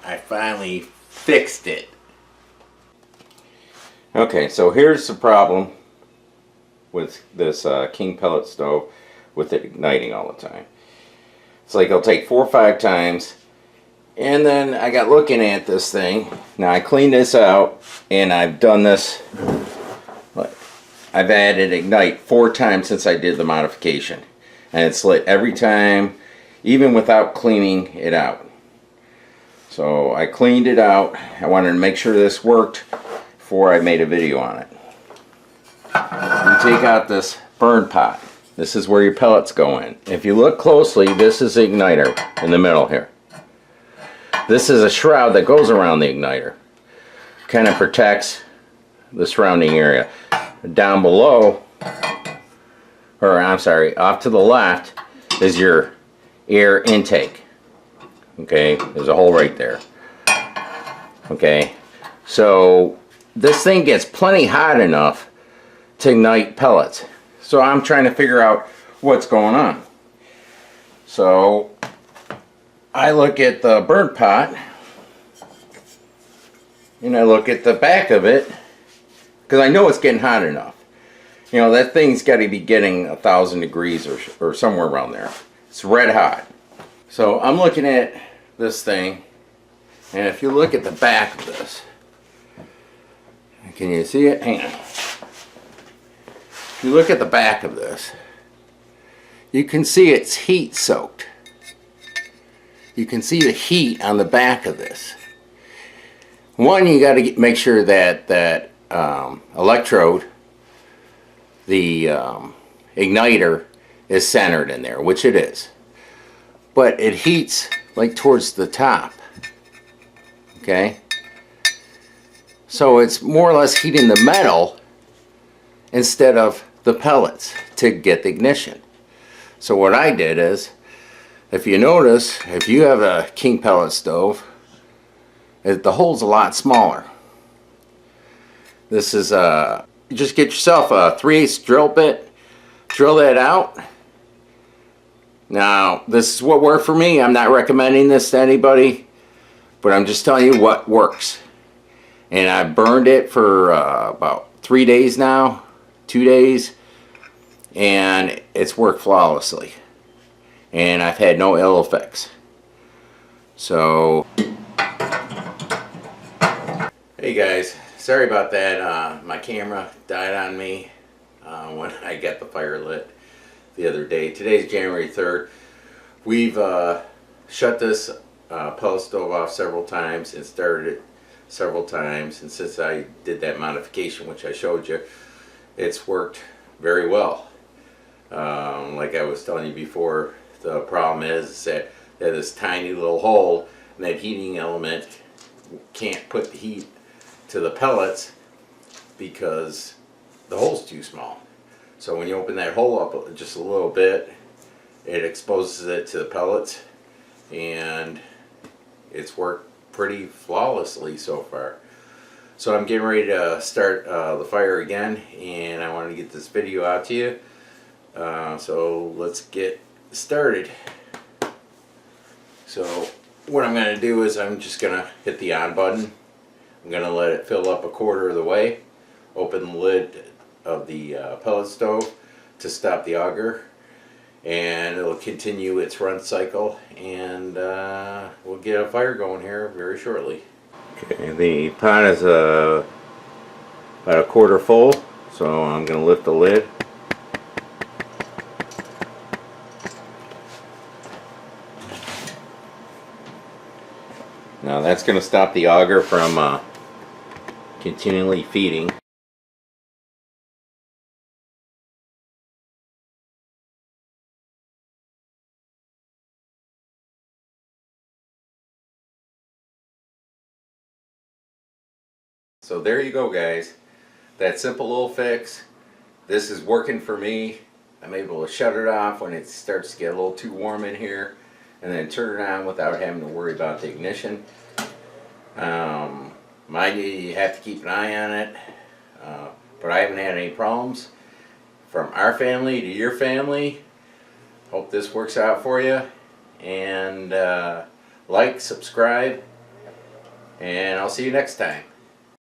I finally fixed it. Okay, so here's the problem with this King Pellet Stove with it igniting all the time. It's like it'll take 4 or 5 times, and then I got looking at this thing. Now I cleaned this out, and I've done this. I've added Ignite 4 times since I did the modification, and it's lit every time, even without cleaning it out. So I cleaned it out. I wanted to make sure this worked before I made a video on it. You take out this burn pot. This is where your pellets go in. If you look closely, this is the igniter in the middle here. This is a shroud that goes around the igniter. Kind of protects the surrounding area. Down below, or I'm sorry, off to the left is your air intake. Okay, there's a hole right there. Okay, so this thing gets plenty hot enough to ignite pellets. So I'm trying to figure out what's going on. So I look at the burn pot and I look at the back of it, because I know it's getting hot enough. You know, that thing's got to be getting 1,000 degrees or somewhere around there. It's red hot. So I'm looking at this thing, and if you look at the back of this, can you see it? Hang on. If you look at the back of this, you can see it's heat soaked. You can see the heat on the back of this. One, you got to make sure that electrode, the igniter, is centered in there, which it is. But it heats like towards the top. Okay? So it's more or less heating the metal instead of the pellets to get the ignition. So what I did is, if you notice, if you have a King Pellet Stove, the hole's a lot smaller. This is you just get yourself a 3/8 drill bit, drill that out. Now this is what worked for me. I'm not recommending this to anybody, but I'm just telling you what works. And I burned it for about 3 days now, 2 days, and it's worked flawlessly. And I've had no ill effects. So, hey guys, sorry about that. My camera died on me when I got the fire lit the other day. Today's January 3rd. We've shut this pellet stove off several times and started it several times, and since I did that modification, which I showed you, it's worked very well. Like I was telling you before, the problem is that this tiny little hole, and that heating element can't put the heat to the pellets because the hole's too small. So when you open that hole up just a little bit, it exposes it to the pellets, and it's worked pretty flawlessly so far. So I'm getting ready to start the fire again, and I wanted to get this video out to you. So let's get started. So what I'm going to do is I'm just going to hit the on button. I'm going to let it fill up 1/4 of the way. Open the lid of the pellet stove to stop the auger, and it'll continue its run cycle, and we'll get a fire going here very shortly. Okay, the pot is about 1/4 full, so I'm going to lift the lid. Now that's going to stop the auger from continually feeding. So there you go, guys. That simple little fix. This is working for me. I'm able to shut it off when it starts to get a little too warm in here, and then turn it on without having to worry about the ignition. Mind you have to keep an eye on it, but I haven't had any problems from our family to your family. Hope this works out for you, and like, subscribe, and I'll see you next time.